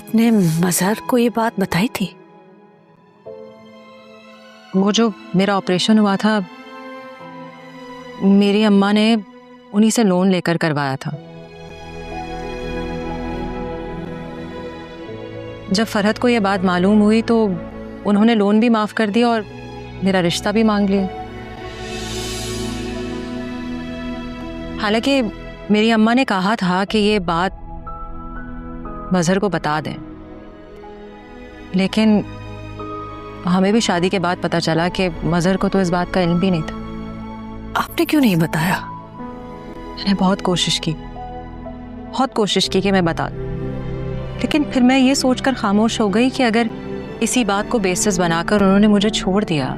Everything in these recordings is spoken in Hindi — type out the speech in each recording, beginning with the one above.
आपने मजहर को ये बात बताई थी? वो जो मेरा ऑपरेशन हुआ था, मेरी अम्मा ने उन्हीं से लोन लेकर करवाया था। जब फरहत को ये बात मालूम हुई तो उन्होंने लोन भी माफ कर दिया और मेरा रिश्ता भी मांग लिया। हालांकि मेरी अम्मा ने कहा था कि ये बात मजहर को बता दें, लेकिन हमें भी शादी के बाद पता चला कि मजहर को तो इस बात का इल्म भी नहीं था। आपने क्यों नहीं बताया? मैंने बहुत कोशिश की कि मैं बता दूं, लेकिन फिर मैं ये सोचकर खामोश हो गई कि अगर इसी बात को बेसिस बनाकर उन्होंने मुझे छोड़ दिया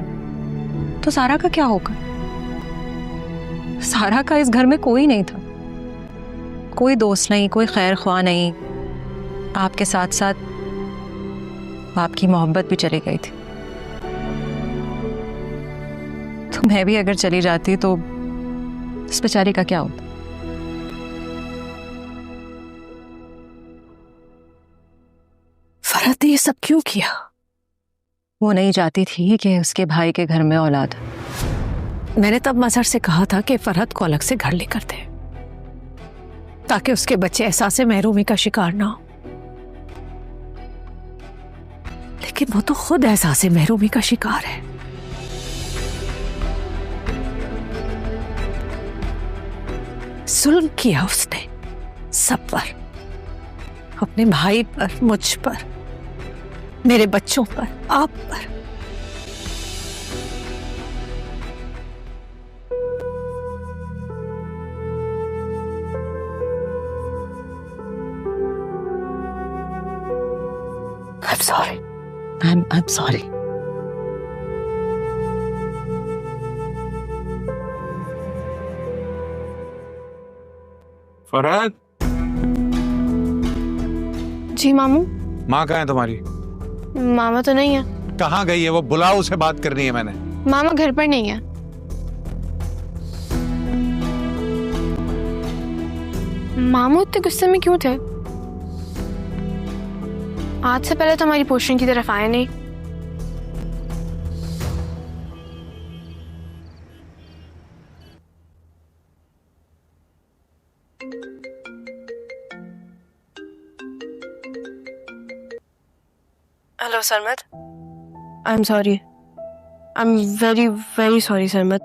तो सारा का क्या होगा? सारा का इस घर में कोई नहीं था, कोई दोस्त नहीं, कोई खैर ख्वाह नहीं। आपके साथ साथ आपकी मोहब्बत भी चली गई थी। तो मैं भी अगर चली जाती तो इस बेचारी का क्या होता? फरहत ने ये सब क्यों किया? वो नहीं चाहती थी कि उसके भाई के घर में औलाद। मैंने तब मजहर से कहा था कि फरहत को अलग से घर लेकर दे, ताकि उसके बच्चे एहसास महरूमी का शिकार ना हो। लेकिन वो तो खुद एहसास महरूमी का शिकार है। जुल्म किया उसने सब पर, अपने भाई पर, मुझ पर, मेरे बच्चों पर, आप पर। I'm sorry. I'm sorry. Farhat. जी मामू। माँ कहाँ है तुम्हारी? मामा तो नहीं है। कहाँ गई है वो? बुलाओ, उसे बात करनी है मैंने। मामा घर पर नहीं है। मामू इतने गुस्से में क्यों थे? आज से पहले तो हमारी पोस्टिंग की तरफ आए नहीं। Hello Sarmat, I am sorry, I am very very sorry Sarmat.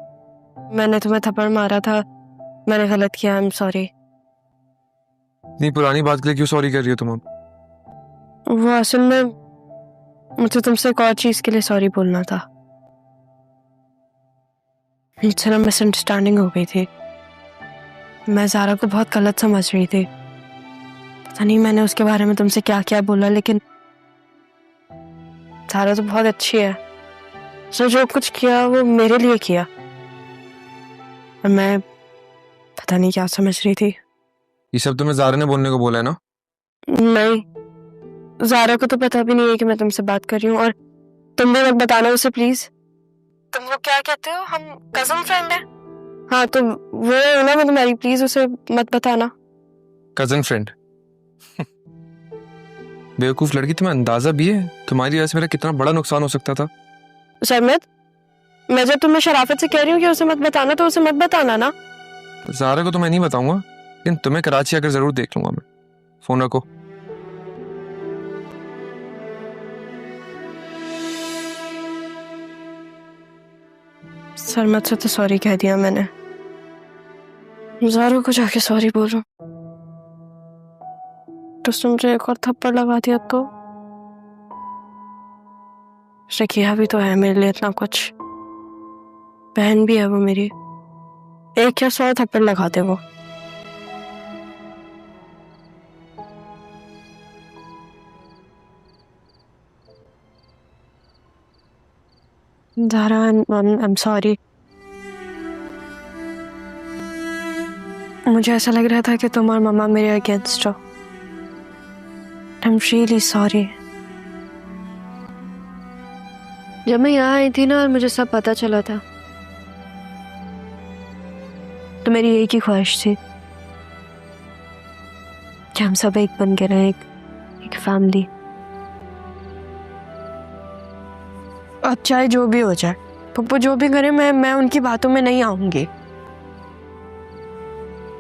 मैंने तुम्हें थप्पड़ मारा था, मैंने गलत किया, आई एम सॉरी। नहीं, पुरानी बात के लिए क्यों सॉरी कर रही हो तुम अब? वो असल में मुझे तुमसे एक और चीज के लिए सॉरी बोलना था। मुझसे ना मिसअंडरस्टैंडिंग हो गई थी। मैं ज़ारा को बहुत गलत समझ रही थी। पता नहीं मैंने उसके बारे में तुमसे क्या क्या बोला, लेकिन ज़ारा तो बहुत अच्छी है। उसने जो कुछ किया वो मेरे लिए किया, और मैं पता नहीं क्या समझ रही थी। ये सब तुम्हें ज़ारा ने बोलने को बोला है ना? नहीं, ज़ारा को तो पता भी नहीं है कि मैं तुमसे बात कर रही हूँ, और तुम भी मत बताना उसे प्लीज। तुम लोग क्या कहते हो, हम कजन फ्रेंड हैं? हाँ तो वो है ना, मैं तुम्हारी, प्लीज उसे मत बताना। Cousin friend? बेवकूफ लड़की, तुम्हें अंदाजा भी है तुम्हारी वजह से मेरा कितना बड़ा नुकसान हो सकता था? शर्मित, मैं जब तुम्हें शराफत से कह रही हूँ कि उसे मत बताना तो उसे मत बताना ना। ज़ारा को तो मैं नहीं बताऊंगा, लेकिन तुम्हें कराची आकर जरूर देख लूंगा मैं। फोन रखो। शर्मित से तो सॉरी कह दिया मैंने, ज़ारा को जाके सॉरी बोलूं तो उसने मुझे एक और थप्पड़ लगा दिया तो? उसने किया भी तो है मेरे लिए इतना कुछ। बहन भी है वो मेरी, एक या 100 थप्पड़ लगाते वो। Zara, I am sorry. मुझे ऐसा लग रहा था कि तुम और मम्मा मेरे अगेंस्ट हो। I am really sorry. जब मैं यहाँ आई थी ना और मुझे सब पता चला था, तो मेरी एक ही ख्वाहिश थी कि हम सब एक बन के रहें, एक फैमिली। अब चाहे जो भी हो जाए, पप्पू जो भी करे, मैं उनकी बातों में नहीं आऊंगी।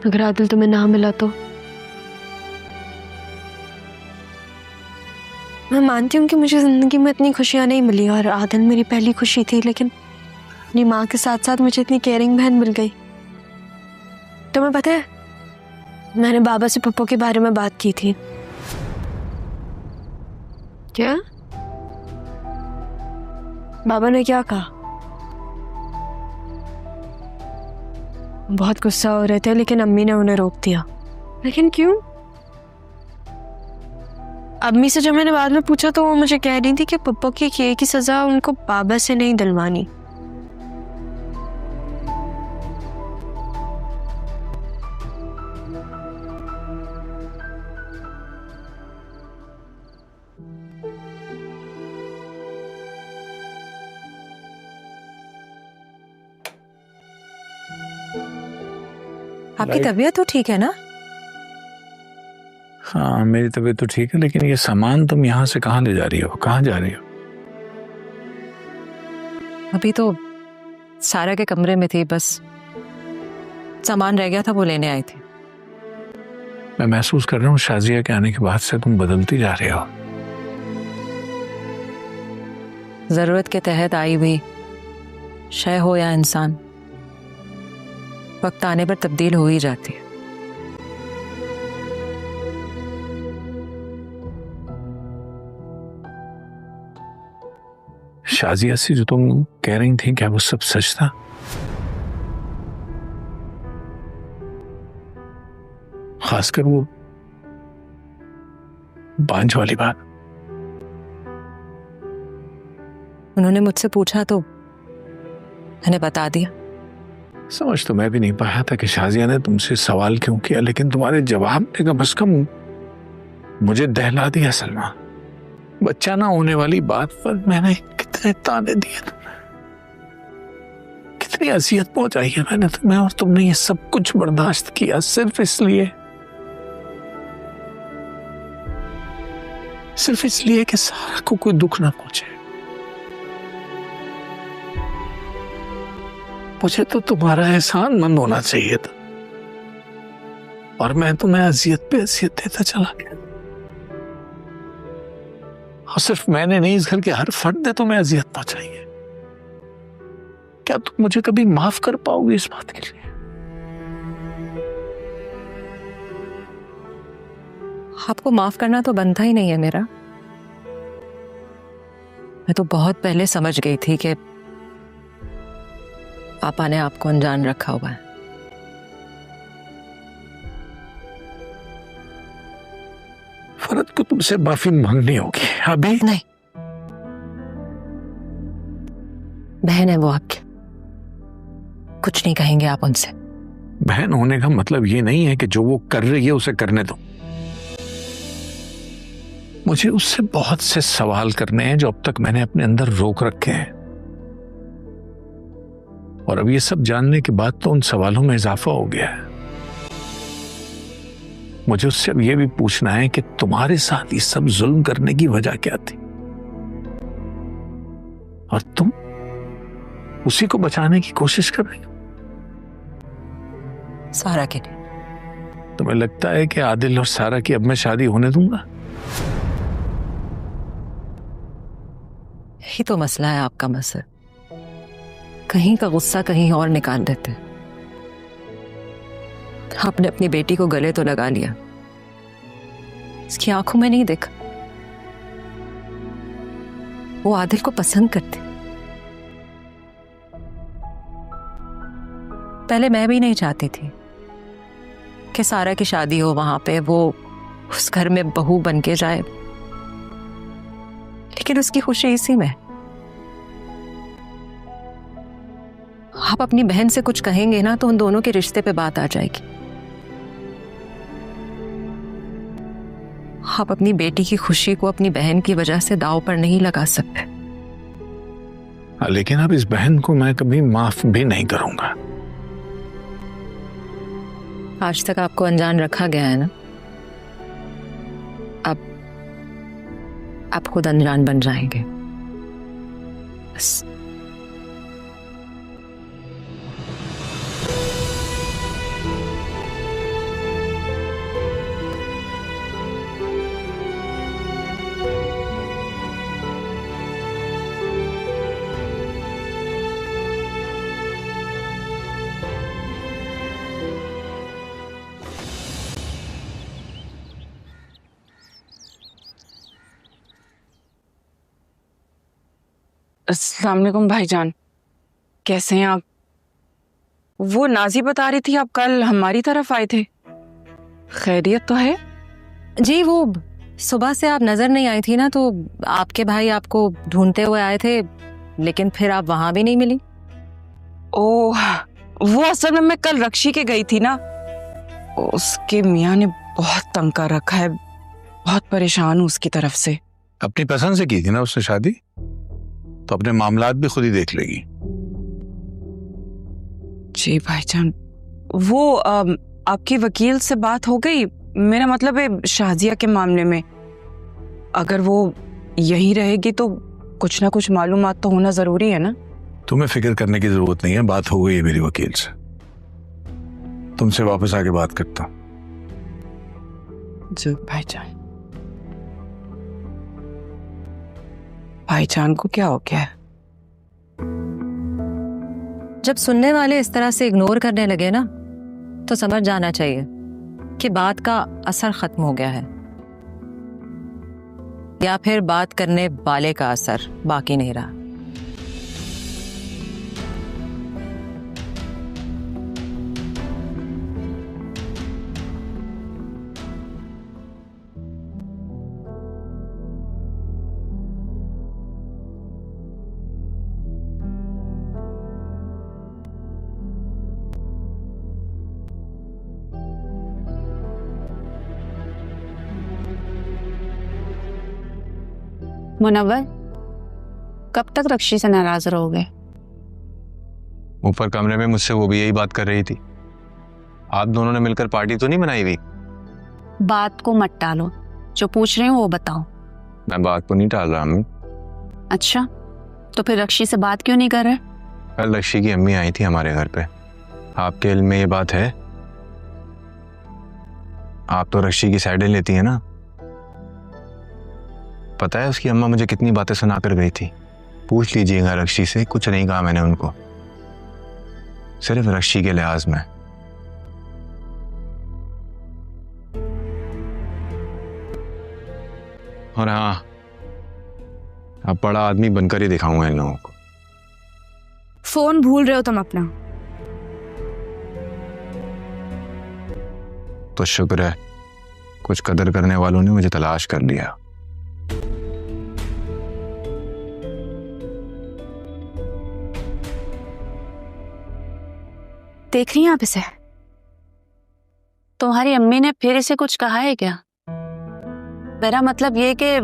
अगर आदिल तुम्हें ना मिला तो मैं मानती हूँ कि मुझे जिंदगी में इतनी खुशियां नहीं मिली और आदिल मेरी पहली खुशी थी, लेकिन अपनी माँ के साथ साथ मुझे इतनी केयरिंग बहन मिल गई। तुम्हें पता है, मैंने बाबा से पप्पू के बारे में बात की थी। क्या? बाबा ने क्या कहा? बहुत गुस्सा हो रहे थे, लेकिन अम्मी ने उन्हें रोक दिया। लेकिन क्यों? अम्मी से जब मैंने बाद में पूछा तो वो मुझे कह रही थी कि पप्पू की किए की सजा उनको बाबा से नहीं दिलवानी। आपकी तबीयत तो ठीक है ना? हाँ मेरी तबीयत तो ठीक है, लेकिन ये सामान तुम यहाँ से कहाँ ले जा रही हो? कहाँ जा रही हो? अभी तो सारा के कमरे में थी, बस सामान रह गया था, वो लेने आई थी। मैं महसूस कर रहा हूँ शाजिया के आने के बाद से तुम बदलती जा रही हो। जरूरत के तहत आई हुई शय हो या इंसान, वक्त आने पर तब्दील हो ही जाती है। शाजिया से जो तुम कह रही थी, क्या वो सब सच था? खासकर वो बांझ वाली बात। उन्होंने मुझसे पूछा तो मैंने बता दिया। समझ तो मैं भी नहीं पाया था कि शाजिया ने तुमसे सवाल क्यों किया, लेकिन तुम्हारे जवाब ने कम से कम मुझे दहला दिया। सलमा, बच्चा ना होने वाली बात पर मैंने कितने ताने दिए तुम्हें, कितनी अजियत पहुंचाई है मैंने तुम्हें, और तुमने ये सब कुछ बर्दाश्त किया सिर्फ इसलिए कि सारा को कोई दुख ना पहुंचे। मुझे तो तुम्हारा एहसान मंद होना चाहिए था, और मैं तुम्हें अजियत पे अजियत देता चला गया। और सिर्फ मैंने नहीं, इस घर के हर फर्द ने तुम्हें अजियत पहुंचाई है। क्या तुम मुझे कभी माफ कर पाओगे इस बात के लिए? आपको माफ करना तो बनता ही नहीं है मेरा। मैं तो बहुत पहले समझ गई थी कि पापा ने आपको अनजान रखा हुआ है। फरद को तुमसे माफी मांगनी होगी अभी। नहीं, बहन है वो आपकी, कुछ नहीं कहेंगे आप उनसे। बहन होने का मतलब ये नहीं है कि जो वो कर रही है उसे करने दो। मुझे उससे बहुत से सवाल करने हैं जो अब तक मैंने अपने अंदर रोक रखे हैं, और अब ये सब जानने के बाद तो उन सवालों में इजाफा हो गया है। मुझे उससे अब ये भी पूछना है कि तुम्हारे साथ ये सब जुल्म करने की वजह क्या थी, और तुम उसी को बचाने की कोशिश कर रही हो। सारा के लिए। तुम्हें लगता है कि आदिल और सारा की अब मैं शादी होने दूंगा? यही तो मसला है आपका। मसला कहीं का गुस्सा कहीं और निकाल देते। आपने अपनी बेटी को गले तो लगा लिया, इसकी आंखों में नहीं देखा वो आदिल को पसंद करती। पहले मैं भी नहीं चाहती थी कि सारा की शादी हो वहां पे, वो उस घर में बहू बन के जाए, लेकिन उसकी खुशी इसी में। आप अपनी बहन से कुछ कहेंगे ना तो उन दोनों के रिश्ते पे बात आ जाएगी। आप अपनी बेटी की खुशी को अपनी बहन की वजह से दांव पर नहीं लगा सकते। लेकिन अब इस बहन को मैं कभी माफ भी नहीं करूंगा। आज तक आपको अनजान रखा गया है ना, अब आप खुद अनजान बन जाएंगे। बस। अस्सलाम वालेकुम भाईजान, कैसे हैं आप? वो नाजी बता रही थी आप कल हमारी तरफ आए थे, खैरियत तो है? जी, वो सुबह से आप नजर नहीं आई थी ना, तो आपके भाई आपको ढूंढते हुए आए थे, लेकिन फिर आप वहां भी नहीं मिली। ओह, वो असल में मैं कल रक्षी के गई थी ना, उसके मियाँ ने बहुत तंग कर रखा है, बहुत परेशान हूँ उसकी तरफ से। अपनी पसंद से की थी ना उससे शादी, तो अपने मामलात भी खुद ही देख लेगी। जी भाईजान, वो आपकी वकील से बात हो गई? मेरा मतलब है शाजिया के मामले में, अगर वो यहीं रहेगी तो कुछ ना कुछ मालूमात तो होना जरूरी है ना? तुम्हें फिक्र करने की जरूरत नहीं है, बात हो गई है मेरी वकील से। तुमसे वापस आके बात करता हूँ। जी भाईजान। भाईजान को क्या हो गया है? जब सुनने वाले इस तरह से इग्नोर करने लगे ना, तो समझ जाना चाहिए कि बात का असर खत्म हो गया है, या फिर बात करने वाले का असर बाकी नहीं रहा। मुनव्वर, कब तक रक्षी से नाराज रहोगे? ऊपर कमरे में मुझसे वो भी यही बात कर रही थी। आप दोनों ने मिलकर पार्टी तो नहीं बनाई हुई? बात को मत टालो, जो पूछ रहे हो वो बताओ। मैं बात को नहीं टाल रहा अम्मी। अच्छा, तो फिर रक्षी से बात क्यों नहीं कर रहे? कल रक्षी की अम्मी आई थी हमारे घर पे। आपके इल्म में ये बात है? आप तो रक्षी की साइडें लेती है ना। पता है उसकी अम्मा मुझे कितनी बातें सुना कर गई थी। पूछ लीजिएगा रक्षी से, कुछ नहीं कहा मैंने उनको, सिर्फ रक्षी के लिहाज में। और हाँ, अब बड़ा आदमी बनकर ही दिखाऊंगा इन लोगों को। फोन भूल रहे हो तुम अपना? तो शुक्र है कुछ कदर करने वालों ने मुझे तलाश कर लिया। देख रही हैं आप इसे? तुम्हारी अम्मी ने फिर इसे कुछ कहा है क्या? मेरा मतलब ये कि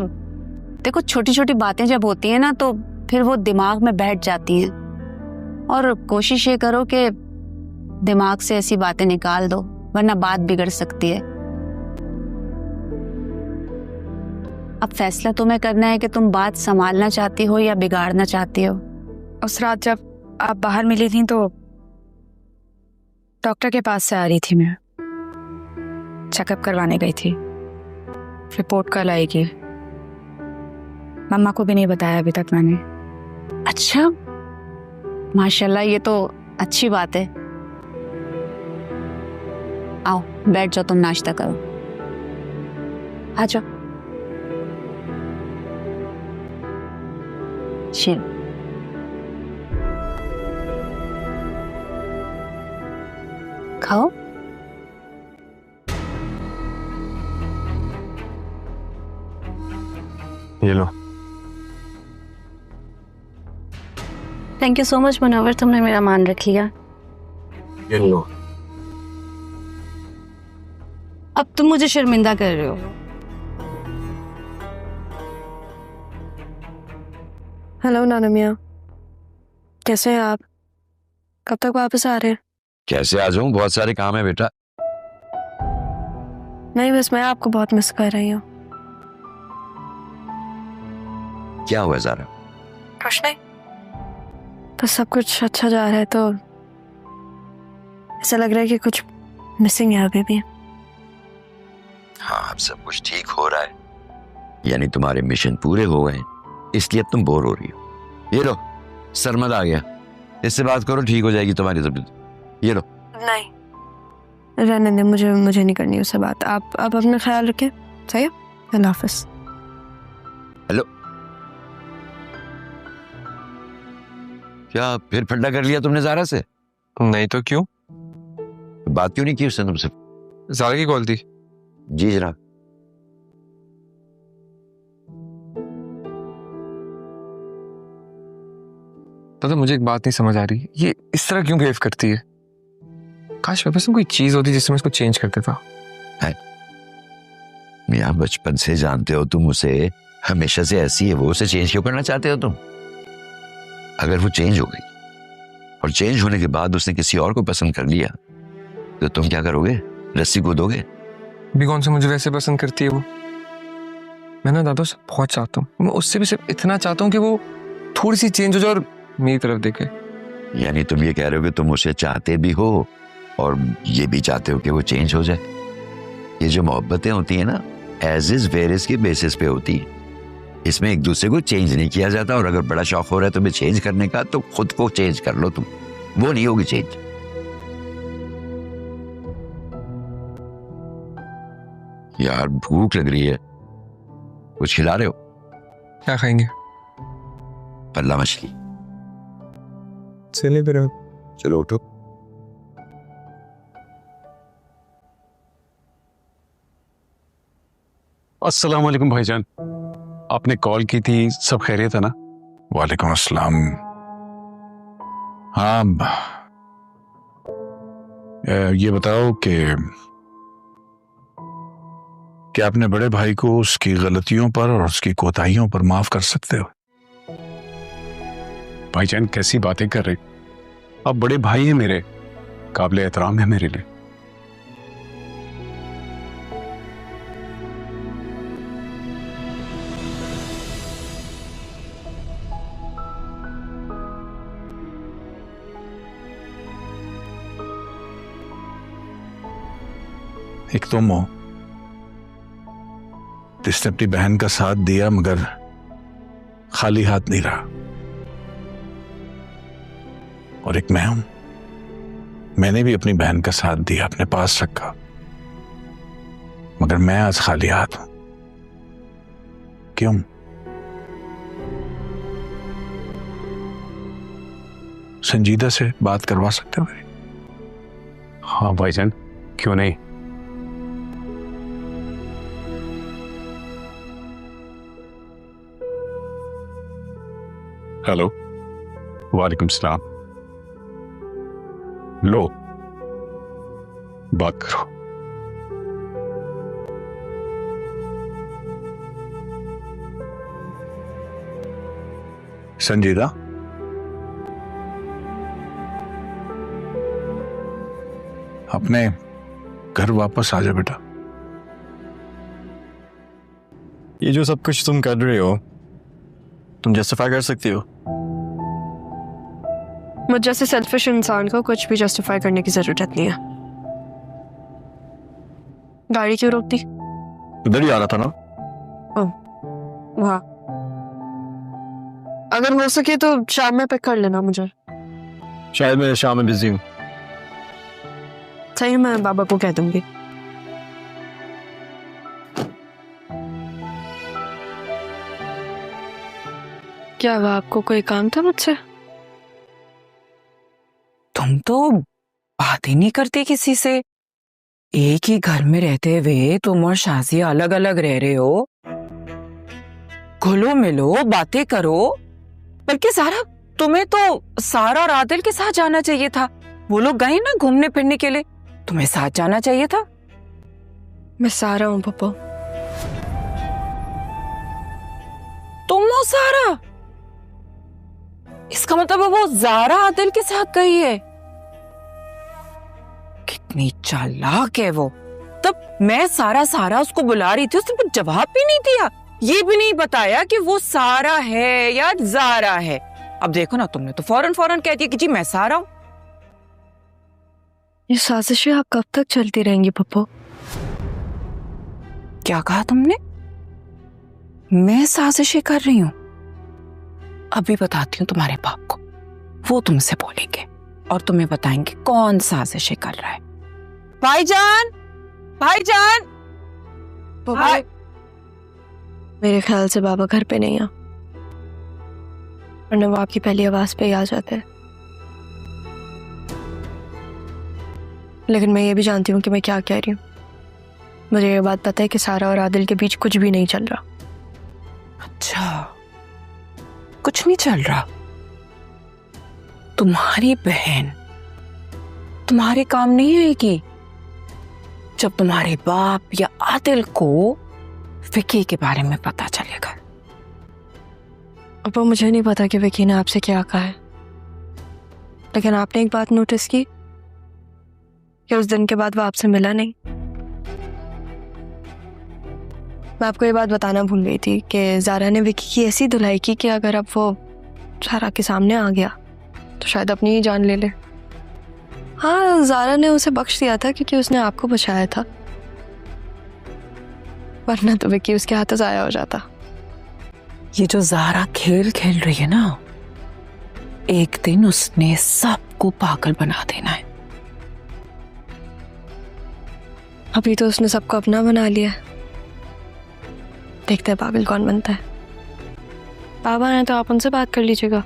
देखो, छोटी छोटी बातें जब होती हैं ना तो फिर वो दिमाग में बैठ जाती हैं, और कोशिश ये करो कि दिमाग से ऐसी बातें निकाल दो, वरना बात बिगड़ सकती है। अब फैसला तुम्हें करना है कि तुम बात संभालना चाहती हो या बिगाड़ना चाहती हो। उस रात जब आप बाहर मिली थी तो डॉक्टर के पास से आ रही थी, मैं चेकअप करवाने गई थी। रिपोर्ट कल आएगी। मम्मा को भी नहीं बताया अभी तक मैंने। अच्छा, माशाल्लाह, ये तो अच्छी बात है। आओ बैठ जाओ, तुम नाश्ता करो। आ जाओ। चलो, खाओ। ये लो। Thank you so much Munawar, तुमने मेरा मान रखिएगा। ये लो। अब तुम मुझे शर्मिंदा कर रहे हो। हेलो नाना मियाँ, कैसे हैं आप? कब तक वापस आ रहे हैं? कैसे आ जाऊं, बहुत सारे काम है बेटा। नहीं, बस मैं आपको बहुत मिस कर रही हूँ। क्या हुआ ज़ारा? कुछ नहीं, तो सब कुछ अच्छा जा रहा है, तो ऐसा लग रहा है कि कुछ मिसिंग है अभी भी। हाँ, अब सब कुछ ठीक हो रहा है, यानी तुम्हारे मिशन पूरे हो गए, इसलिए अब तुम बोर हो रही हो। ये लो, सरमद आ गया, इससे बात करो, ठीक हो जाएगी तुम्हारी तबीयत। ये लो। नहीं, रहने दे, मुझे नहीं करनी उससे बात। आप अपना ख्याल रखें, सही है? अल्लाह हाफिज। हेलो, क्या फिर फंडा कर लिया तुमने ज़ारा से? नहीं तो क्यों? बात क्यों नहीं की उसने तुमसे? ज़ारा की कॉल थी। जी जनाब। तो मुझे एक बात नहीं समझ आ रही, ये इस तरह क्यों बिहेव करती है? काश मेरे पास कोई चीज होती जिससे मैं इसको चेंज कर देता। मियाँ, बचपन से जानते हो तुम उसे, हमेशा से ऐसी है वो, उसे चेंज क्यों करना चाहते हो तुम? अगर वो चेंज हो गई और चेंज होने के बाद उसने किसी और को पसंद कर लिया तो तुम क्या करोगे? रस्सी कूदोगे? भी कौन सा मुझे वैसे पसंद करती है वो? मैं ना दादा से बहुत चाहता हूँ, मैं उससे भी सिर्फ इतना चाहता हूँ कि वो थोड़ी सी चेंज हो जाए और मेरी तरफ देखे। यानी तुम ये कह रहे हो कि तुम उसे चाहते भी हो और ये भी चाहते हो कि वो चेंज हो जाए? ये जो मोहब्बतें होती है ना, एज इज वेयर इज के बेसिस पे होती है, इसमें एक दूसरे को चेंज नहीं किया जाता। और अगर बड़ा शौक हो रहा है तुम्हें चेंज करने का, तो खुद को चेंज कर लो तुम, वो नहीं होगी चेंज। यार भूख लग रही है, कुछ खिला रहे हो? क्या खाएंगे? पल्ला मछली। चलिए फिर। चलो उठो। अस्सलाम वालेकुम भाईजान, आपने कॉल की थी, सब खैरियत है ना? वालेकुम अस्सलाम। हाँ, ये बताओ कि क्या अपने बड़े भाई को उसकी गलतियों पर और उसकी कोताहियों पर माफ कर सकते हो? भाईजान कैसी बातें कर रहे, आप बड़े भाई हैं मेरे, काबिल एहतराम है मेरे लिए। एक तुम हो जिसने अपनी बहन का साथ दिया मगर खाली हाथ नहीं रहा, और एक मैं हूं, मैंने भी अपनी बहन का साथ दिया, अपने पास रखा, मगर मैं आज खाली हाथ हूं। क्यों? संजीदा से बात करवा सकते हो मेरी? हाँ भाईजान, क्यों नहीं। हेलो, वालेकुम सलाम। लो, बात करो। संजीदा, अपने घर वापस आ जा बेटा। ये जो सब कुछ तुम कर रहे हो, तुम जस्टिफाई कर सकती हो? मुझ जैसे सेल्फिश इंसान को कुछ भी जस्टिफाई करने की जरूरत नहीं है। गाड़ी क्यों रोक दी? उधर ही आ रहा था ना। वाह, अगर हो सके तो शाम में पिक कर लेना मुझे। शायद मैं शाम में बिजी हूँ। सही, मैं बाबा को कह दूंगी। क्या हुआ, आपको कोई काम था मुझसे? तुम तो बात ही नहीं करते किसी से। एक ही घर में रहते हुए तुम और शाजिया अलग अलग रह रहे हो। घुलो मिलो, बातें करो। बल्कि सारा, तुम्हें तो सारा और आदिल के साथ जाना चाहिए था। वो लोग गए ना घूमने फिरने के लिए, तुम्हें साथ जाना चाहिए था। मैं सारा हूं पप्पू। तुम हो सारा? इसका मतलब वो ज़ारा आदिल के साथ गई है। कितनी चालाक है वो। तब मैं सारा उसको बुला रही थी, उसने कुछ जवाब भी नहीं दिया, ये भी नहीं बताया कि वो सारा है या ज़ारा है। अब देखो ना, तुमने तो फौरन फौरन कह दिया कि जी मैं से आ रहा हूं। ये साजिशें आप कब तक चलती रहेंगी पप्पू? क्या कहा तुमने? मैं साजिशें कर रही हूं? अभी बताती हूँ तुम्हारे बाप को, वो तुमसे बोलेंगे और तुम्हें बताएंगे कौन साजिशें कर रहा है। भाईजान, भाईजान, भाई। मेरे ख्याल से बाबा घर पे नहीं है, वरना वो आपकी पहली आवाज पे ही आ जाते हैं। लेकिन मैं ये भी जानती हूँ कि मैं क्या कह रही हूँ। मुझे ये बात पता है कि सारा और आदिल के बीच कुछ भी नहीं चल रहा। अच्छा, कुछ नहीं चल रहा? तुम्हारी बहन तुम्हारे काम नहीं आएगी जब तुम्हारे बाप या आदिल को विकी के बारे में पता चलेगा। अब मुझे नहीं पता कि विकी ने आपसे क्या कहा है, लेकिन आपने एक बात नोटिस की कि उस दिन के बाद वो आपसे मिला नहीं। मैं आपको ये बात बताना भूल गई थी कि ज़ारा ने विकी की ऐसी धुलाई की कि अगर अब वो ज़ारा के सामने आ गया तो शायद अपनी ही जान ले ले। हाँ, ज़ारा ने उसे बख्श दिया था क्योंकि उसने आपको बचाया था, वरना तो विकी उसके हाथों ज़ाया हो जाता। ये जो ज़ारा खेल खेल रही है ना, एक दिन उसने सबको पागल बना देना है। अभी तो उसने सबको अपना बना लिया, देखते हैं पागल कौन बनता है। बाबा हैं तो आप उनसे बात कर लीजिएगा।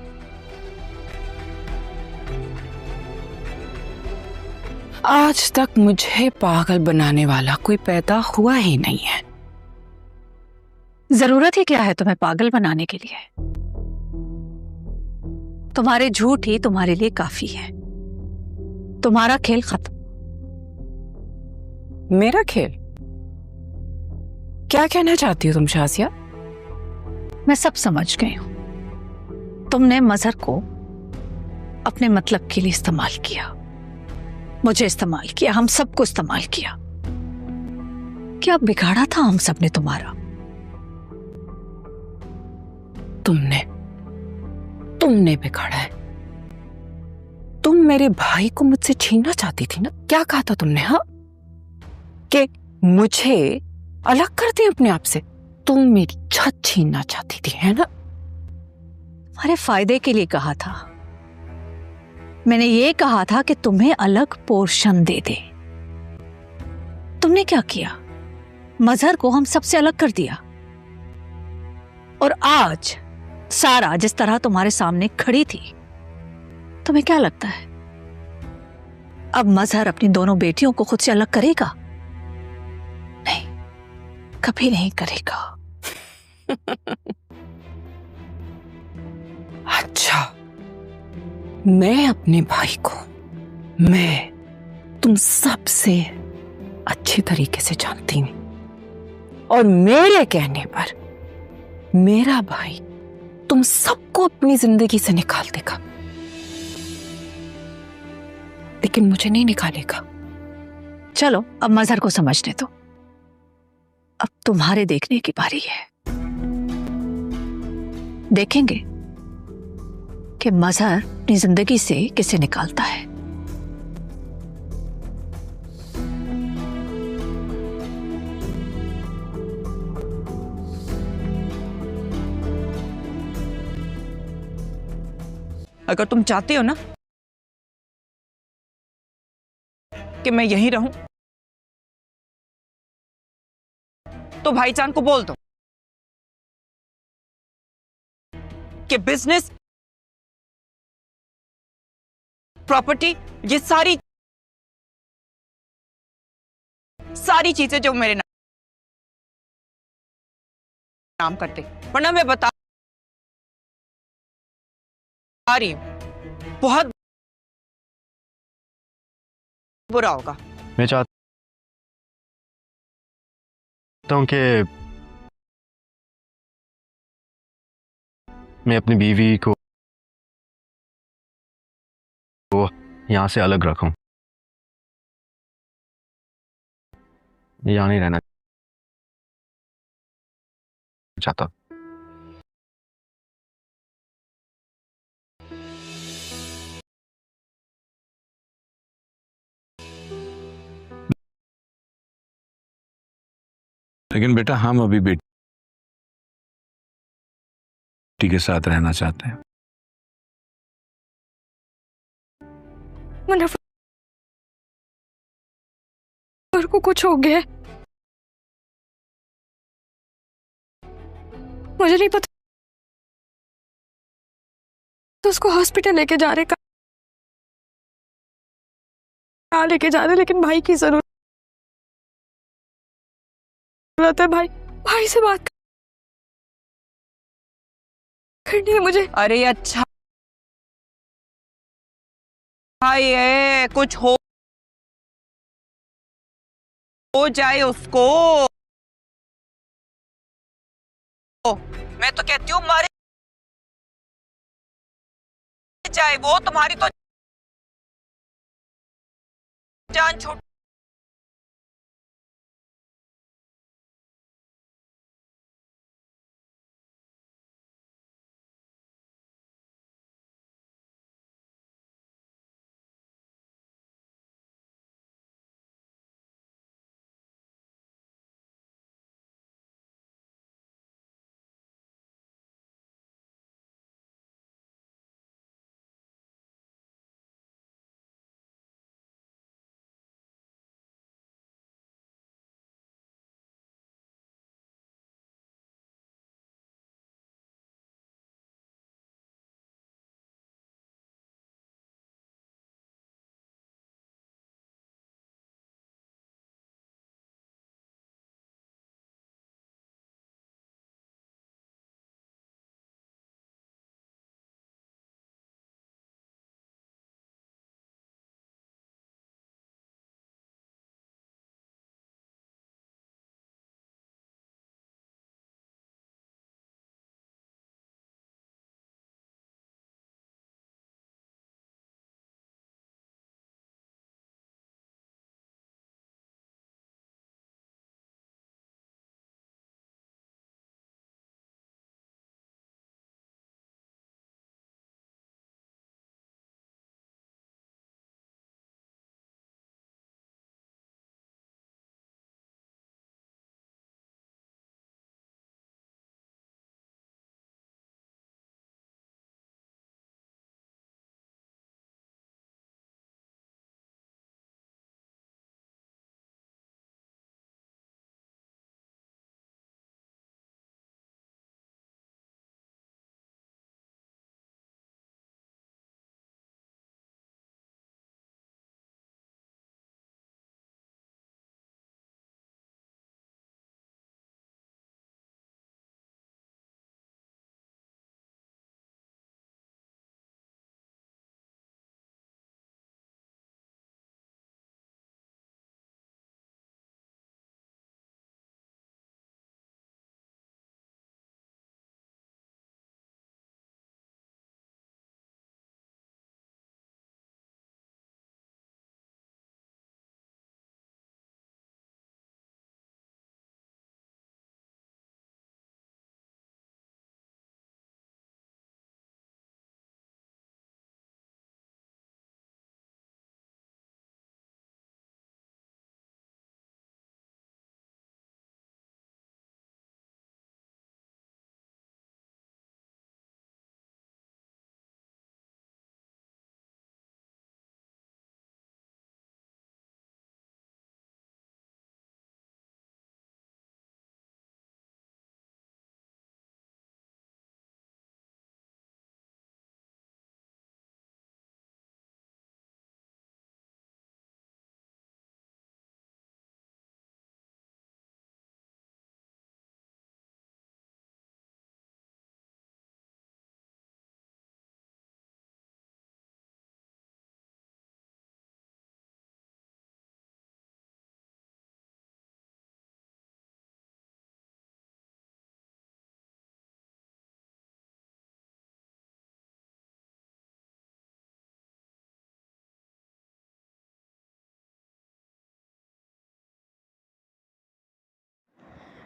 आज तक मुझे पागल बनाने वाला कोई पैदा हुआ ही नहीं है। जरूरत ही क्या है तुम्हें पागल बनाने के लिए? तुम्हारे झूठ ही तुम्हारे लिए काफी है। तुम्हारा खेल खत्म। मेरा खेल? क्या कहना चाहती हो तुम शाजिया? मैं सब समझ गई हूं। तुमने मजहर को अपने मतलब के लिए इस्तेमाल किया, मुझे इस्तेमाल किया, हम सबको इस्तेमाल किया। क्या बिगाड़ा था हम सब ने तुम्हारा? तुमने बिगाड़ा है। तुम मेरे भाई को मुझसे छीनना चाहती थी ना? क्या कहा था तुमने? हाँ, कि मुझे अलग कर दे अपने आप से। तुम मेरी छत छीनना चाहती थी, है ना? तुम्हारे फायदे के लिए कहा था। मैंने ये कहा था कि तुम्हें अलग पोर्शन दे दे। तुमने क्या किया? मजहर को हम सबसे अलग कर दिया। और आज सारा जिस तरह तुम्हारे सामने खड़ी थी, तुम्हें क्या लगता है अब मजहर अपनी दोनों बेटियों को खुद से अलग करेगा? नहीं, कभी नहीं करेगा। अच्छा, मैं अपने भाई को तुम सबसे अच्छी तरीके से जानती हूं, और मेरे कहने पर मेरा भाई तुम सबको अपनी जिंदगी से निकाल देगा, लेकिन मुझे नहीं निकालेगा। चलो, अब मजहर को समझने दो। अब तुम्हारे देखने की बारी है। देखेंगे कि मजहर अपनी जिंदगी से किसे निकालता है। अगर तुम चाहते हो ना कि मैं यहीं रहूं, तो भाईजान को बोल दो कि बिजनेस, प्रॉपर्टी, ये सारी चीजें जो मेरे नाम करते, वरना मैं बता रही हूं बहुत बुरा होगा। मैं चाहता हूं कि मैं अपनी बीवी को यहां से अलग रखूं। यहां नहीं रहना चाहता। लेकिन बेटा हम अभी बेटी के साथ रहना चाहते हैं। मुनव्वर को कुछ हो गया है। मुझे नहीं पता तो उसको हॉस्पिटल लेके जा रहे, कहाँ लेके जा रहे, लेकिन भाई की जरूरत है। भाई से बात करनी है मुझे। अरे अच्छा ये कुछ हो जाए उसको, मैं तो कहती हूँ मारे जाए वो, तुम्हारी तो जान छूट।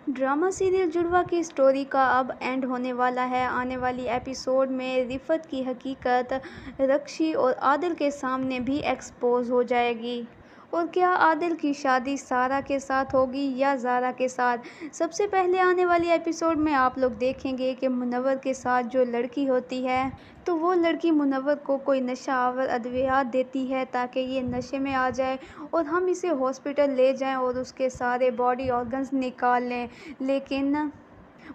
ड्रामा सीरियल जुड़वा की स्टोरी का अब एंड होने वाला है। आने वाली एपिसोड में रिफत की हकीकत रक्षी और आदिल के सामने भी एक्सपोज हो जाएगी और क्या आदिल की शादी सारा के साथ होगी या ज़ारा के साथ? सबसे पहले आने वाली एपिसोड में आप लोग देखेंगे कि मुनव्वर के साथ जो लड़की होती है तो वो लड़की मुनव्वर को कोई नशा आवर अद्वियात देती है ताकि ये नशे में आ जाए और हम इसे हॉस्पिटल ले जाएं और उसके सारे बॉडी ऑर्गन्स निकाल लें। लेकिन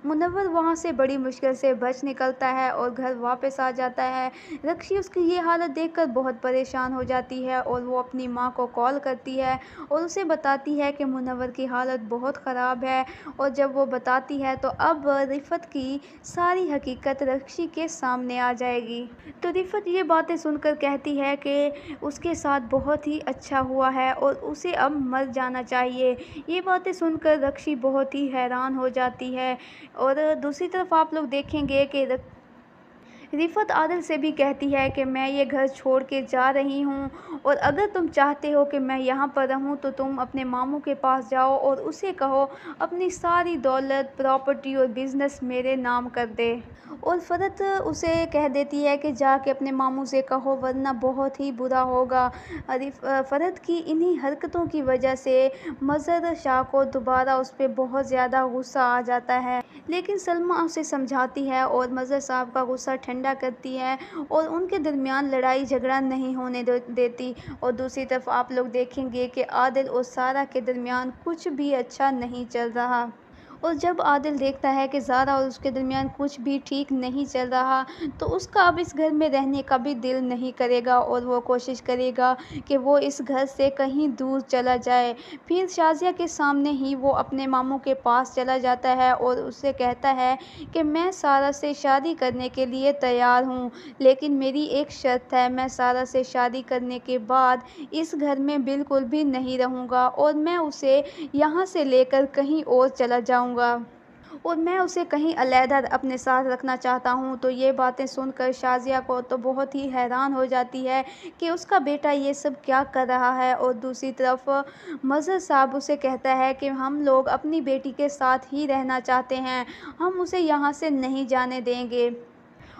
मुनव्वर वहाँ से बड़ी मुश्किल से बच निकलता है और घर वापस आ जाता है। रक्षी उसकी ये हालत देखकर बहुत परेशान हो जाती है और वो अपनी माँ को कॉल करती है और उसे बताती है कि मुनव्वर की हालत बहुत ख़राब है। और जब वो बताती है तो अब रिफ़त की सारी हकीकत रक्षी के सामने आ जाएगी। तो रिफ़त ये बातें सुनकर कहती है कि उसके साथ बहुत ही अच्छा हुआ है और उसे अब मर जाना चाहिए। ये बातें सुनकर रक्षी बहुत ही हैरान हो जाती है। और दूसरी तरफ आप लोग देखेंगे कि रिफ़त आदिल से भी कहती है कि मैं ये घर छोड़ के जा रही हूँ और अगर तुम चाहते हो कि मैं यहाँ पर रहूँ तो तुम अपने मामू के पास जाओ और उसे कहो अपनी सारी दौलत, प्रॉपर्टी और बिज़नेस मेरे नाम कर दे। और फ़रत उसे कह देती है कि जाके अपने मामू से कहो वरना बहुत ही बुरा होगा। फ़रत की इन्हीं हरकतों की वजह से मज़हर शाह को दोबारा उस पर बहुत ज़्यादा गुस्सा आ जाता है। लेकिन सलमा उसे समझाती है और मज़हर साहब का गुस्सा ठंडा करती है और उनके दरमियान लड़ाई झगड़ा नहीं होने देती। और दूसरी तरफ आप लोग देखेंगे कि आदिल और सारा के दरमियान कुछ भी अच्छा नहीं चल रहा। और जब आदिल देखता है कि ज़ारा और उसके दरमियान कुछ भी ठीक नहीं चल रहा तो उसका अब इस घर में रहने का भी दिल नहीं करेगा और वो कोशिश करेगा कि वो इस घर से कहीं दूर चला जाए। फिर शाज़िया के सामने ही वो अपने मामू के पास चला जाता है और उससे कहता है कि मैं सारा से शादी करने के लिए तैयार हूँ, लेकिन मेरी एक शर्त है, मैं सारा से शादी करने के बाद इस घर में बिल्कुल भी नहीं रहूँगा और मैं उसे यहाँ से लेकर कहीं और चला जाऊँगा और मैं उसे कहीं अलहदा अपने साथ रखना चाहता हूँ। तो ये बातें सुनकर शाज़िया को तो बहुत ही हैरान हो जाती है कि उसका बेटा ये सब क्या कर रहा है। और दूसरी तरफ मज़हर साहब उसे कहता है कि हम लोग अपनी बेटी के साथ ही रहना चाहते हैं, हम उसे यहाँ से नहीं जाने देंगे।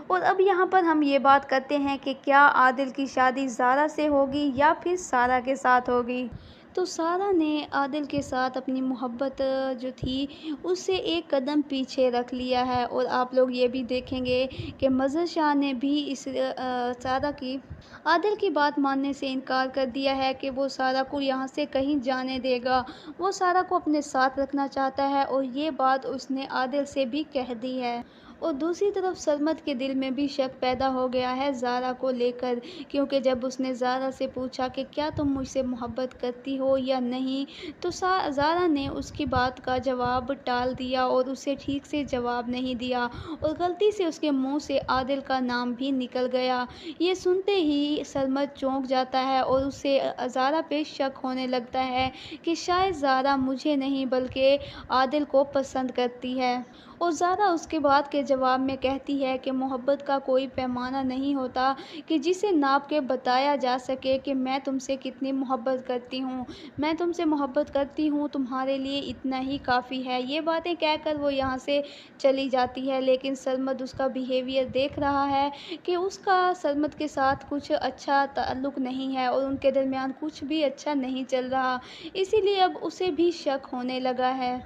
और अब यहाँ पर हम ये बात करते हैं कि क्या आदिल की शादी ज़ारा से होगी या फिर सारा के साथ होगी। तो सारा ने आदिल के साथ अपनी मोहब्बत जो थी उससे एक कदम पीछे रख लिया है। और आप लोग ये भी देखेंगे कि मज़हर शाह ने भी इस सारा की आदिल की बात मानने से इनकार कर दिया है कि वो सारा को यहाँ से कहीं जाने देगा। वो सारा को अपने साथ रखना चाहता है और ये बात उसने आदिल से भी कह दी है। और दूसरी तरफ सरमद के दिल में भी शक पैदा हो गया है ज़ारा को लेकर, क्योंकि जब उसने ज़ारा से पूछा कि क्या तुम मुझसे मोहब्बत करती हो या नहीं तो ज़ारा ने उसकी बात का जवाब टाल दिया और उसे ठीक से जवाब नहीं दिया और गलती से उसके मुंह से आदिल का नाम भी निकल गया। ये सुनते ही सरमद चौंक जाता है और उसे ज़ारा पे शक होने लगता है कि शायद ज़ारा मुझे नहीं बल्कि आदिल को पसंद करती है। और ज़ारा उसके बाद के जवाब में कहती है कि मोहब्बत का कोई पैमाना नहीं होता कि जिसे नाप के बताया जा सके कि मैं तुमसे कितनी मोहब्बत करती हूँ, मैं तुमसे मोहब्बत करती हूँ, तुम्हारे लिए इतना ही काफ़ी है। ये बातें कहकर वो यहाँ से चली जाती है। लेकिन सरमद उसका बिहेवियर देख रहा है कि उसका सरमद के साथ कुछ अच्छा ताल्लुक़ नहीं है और उनके दरमियान कुछ भी अच्छा नहीं चल रहा, इसीलिए अब उसे भी शक होने लगा है।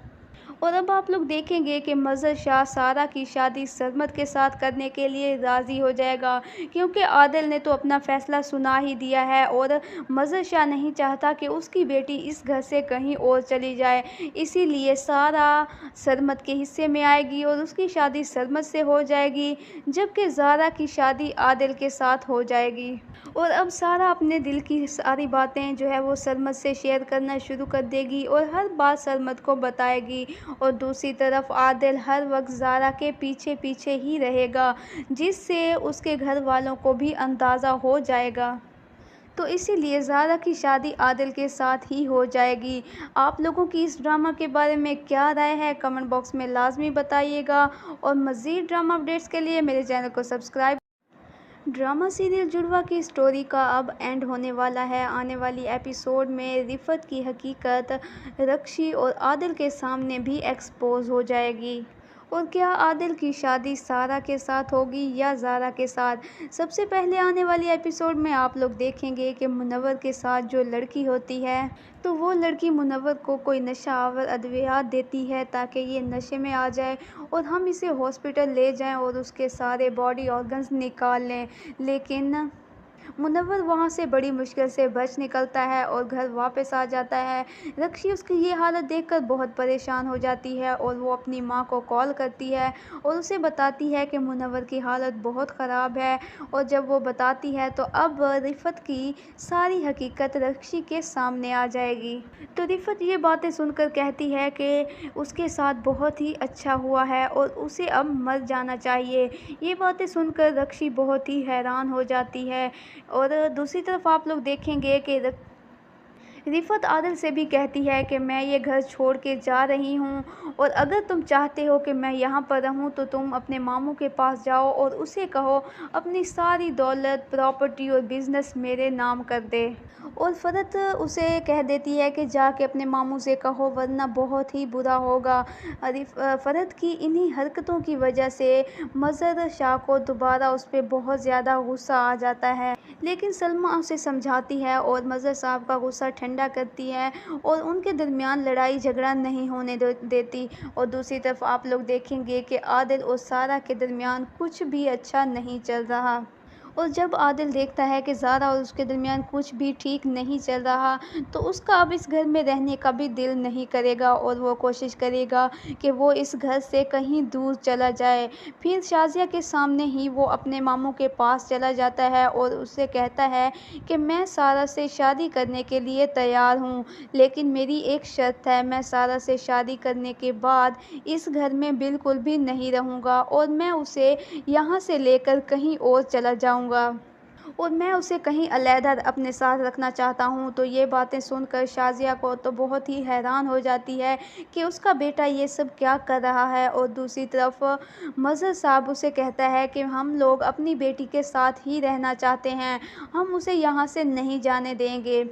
और अब आप लोग देखेंगे कि मज़हर शाह सारा की शादी सरमद के साथ करने के लिए राज़ी हो जाएगा, क्योंकि आदिल ने तो अपना फ़ैसला सुना ही दिया है और मज़हर शाह नहीं चाहता कि उसकी बेटी इस घर से कहीं और चली जाए। इसीलिए सारा सरमद के हिस्से में आएगी और उसकी शादी सरमद से हो जाएगी, जबकि ज़ारा की शादी आदिल के साथ हो जाएगी। और अब सारा अपने दिल की सारी बातें जो है वो सरमद से शेयर करना शुरू कर देगी और हर बात सरमद को बताएगी। और दूसरी तरफ आदिल हर वक्त ज़ारा के पीछे पीछे ही रहेगा, जिससे उसके घर वालों को भी अंदाज़ा हो जाएगा। तो इसीलिए ज़ारा की शादी आदिल के साथ ही हो जाएगी। आप लोगों की इस ड्रामा के बारे में क्या राय है कमेंट बॉक्स में लाजमी बताइएगा और मज़ीद ड्रामा अपडेट्स के लिए मेरे चैनल को सब्सक्राइब। ड्रामा सीरियल जुड़वा की स्टोरी का अब एंड होने वाला है। आने वाली एपिसोड में रिफ़त की हकीकत रक्षी और आदिल के सामने भी एक्सपोज हो जाएगी और क्या आदिल की शादी सारा के साथ होगी या ज़ारा के साथ? सबसे पहले आने वाली एपिसोड में आप लोग देखेंगे कि मुनव्वर के साथ जो लड़की होती है तो वो लड़की मुनव्वर को कोई नशा आवर अद्वियात देती है ताकि ये नशे में आ जाए और हम इसे हॉस्पिटल ले जाएं और उसके सारे बॉडी ऑर्गन्स निकाल लें। लेकिन मुनव्वर वहाँ से बड़ी मुश्किल से बच निकलता है और घर वापस आ जाता है। रक्षी उसकी ये हालत देखकर बहुत परेशान हो जाती है और वो अपनी माँ को कॉल करती है और उसे बताती है कि मुनव्वर की हालत बहुत ख़राब है। और जब वो बताती है तो अब रिफ़त की सारी हकीकत रक्षी के सामने आ जाएगी। तो रिफ़त ये बातें सुनकर कहती है कि उसके साथ बहुत ही अच्छा हुआ है और उसे अब मर जाना चाहिए। ये बातें सुनकर रक्षी बहुत ही हैरान हो जाती है। और दूसरी तरफ आप लोग देखेंगे कि रिफ़त आदिल से भी कहती है कि मैं ये घर छोड़ के जा रही हूँ और अगर तुम चाहते हो कि मैं यहाँ पर रहूँ तो तुम अपने मामू के पास जाओ और उसे कहो अपनी सारी दौलत, प्रॉपर्टी और बिज़नेस मेरे नाम कर दे। और फ़रत उसे कह देती है कि जाके अपने मामू से कहो वरना बहुत ही बुरा होगा। फ़रत की इन्हीं हरकतों की वजह से मज़हर शाह को दोबारा उस पर बहुत ज़्यादा गुस्सा आ जाता है। लेकिन सलमा उसे समझाती है और मज़हर साहब का गुस्सा ठंडा करती है और उनके दरमियान लड़ाई झगड़ा नहीं होने देती। और दूसरी तरफ आप लोग देखेंगे कि आदिल और सारा के दरमियान कुछ भी अच्छा नहीं चल रहा। और जब आदिल देखता है कि ज़ारा और उसके दरमियान कुछ भी ठीक नहीं चल रहा तो उसका अब इस घर में रहने का भी दिल नहीं करेगा और वो कोशिश करेगा कि वो इस घर से कहीं दूर चला जाए। फिर शाज़िया के सामने ही वो अपने मामू के पास चला जाता है और उससे कहता है कि मैं सारा से शादी करने के लिए तैयार हूँ, लेकिन मेरी एक शर्त है, मैं सारा से शादी करने के बाद इस घर में बिल्कुल भी नहीं रहूँगा और मैं उसे यहाँ से लेकर कहीं और चला जाऊँगा और मैं उसे कहीं अलहदा अपने साथ रखना चाहता हूँ। तो ये बातें सुनकर शाज़िया को तो बहुत ही हैरान हो जाती है कि उसका बेटा ये सब क्या कर रहा है। और दूसरी तरफ मज़हर साहब उसे कहता है कि हम लोग अपनी बेटी के साथ ही रहना चाहते हैं, हम उसे यहाँ से नहीं जाने देंगे।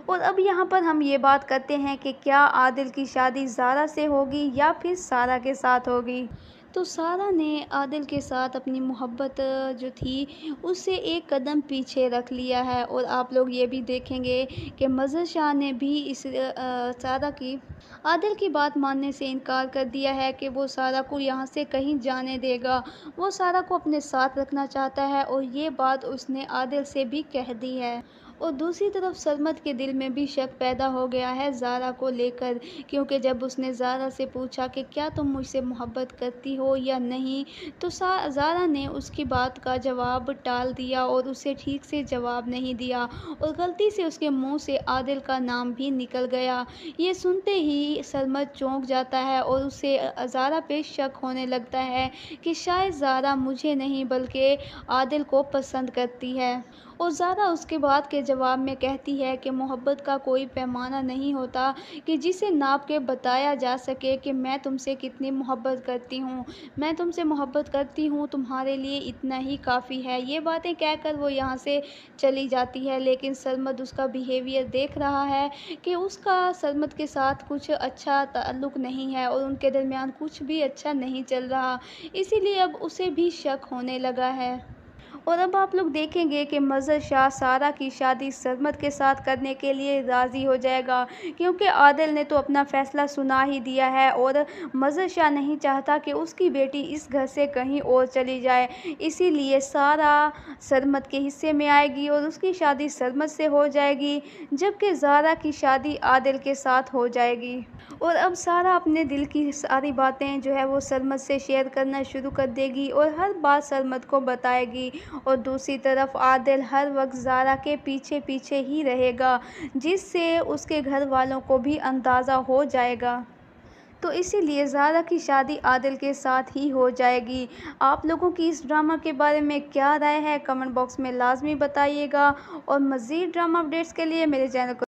और अब यहाँ पर हम ये बात करते हैं कि क्या आदिल की शादी ज़ारा से होगी या फिर सारा के साथ होगी। तो सारा ने आदिल के साथ अपनी मोहब्बत जो थी उससे एक कदम पीछे रख लिया है। और आप लोग ये भी देखेंगे कि मज़हर शाह ने भी इस सारा की आदिल की बात मानने से इनकार कर दिया है कि वो सारा को यहाँ से कहीं जाने देगा। वो सारा को अपने साथ रखना चाहता है और ये बात उसने आदिल से भी कह दी है। और दूसरी तरफ सरमद के दिल में भी शक पैदा हो गया है ज़ारा को लेकर, क्योंकि जब उसने ज़ारा से पूछा कि क्या तुम मुझसे मोहब्बत करती हो या नहीं तो ज़ारा ने उसकी बात का जवाब टाल दिया और उसे ठीक से जवाब नहीं दिया और गलती से उसके मुंह से आदिल का नाम भी निकल गया। ये सुनते ही सरमद चौंक जाता है और उसे ज़ारा पे शक होने लगता है कि शायद ज़ारा मुझे नहीं बल्कि आदिल को पसंद करती है। और ज़ारा उसके बाद के जवाब में कहती है कि मोहब्बत का कोई पैमाना नहीं होता कि जिसे नाप के बताया जा सके कि मैं तुमसे कितनी मोहब्बत करती हूँ, मैं तुमसे मोहब्बत करती हूँ, तुम्हारे लिए इतना ही काफ़ी है। ये बातें कहकर वो यहाँ से चली जाती है। लेकिन सरमद उसका बिहेवियर देख रहा है कि उसका सरमद के साथ कुछ अच्छा ताल्लुक़ नहीं है और उनके दरमियान कुछ भी अच्छा नहीं चल रहा, इसीलिए अब उसे भी शक होने लगा है। और अब आप लोग देखेंगे कि मज़हर शाह सारा की शादी सरमद के साथ करने के लिए राज़ी हो जाएगा, क्योंकि आदिल ने तो अपना फ़ैसला सुना ही दिया है और मज़हर शाह नहीं चाहता कि उसकी बेटी इस घर से कहीं और चली जाए। इसीलिए सारा सरमद के हिस्से में आएगी और उसकी शादी सरमद से हो जाएगी, जबकि ज़ारा की शादी आदिल के साथ हो जाएगी। और अब सारा अपने दिल की सारी बातें जो है वो सरमद से शेयर करना शुरू कर देगी और हर बात सरमद को बताएगी। और दूसरी तरफ आदिल हर वक्त ज़ारा के पीछे पीछे ही रहेगा, जिससे उसके घर वालों को भी अंदाज़ा हो जाएगा। तो इसीलिए ज़ारा की शादी आदिल के साथ ही हो जाएगी। आप लोगों की इस ड्रामा के बारे में क्या राय है कमेंट बॉक्स में लाजमी बताइएगा और मज़ीद ड्रामा अपडेट्स के लिए मेरे चैनल को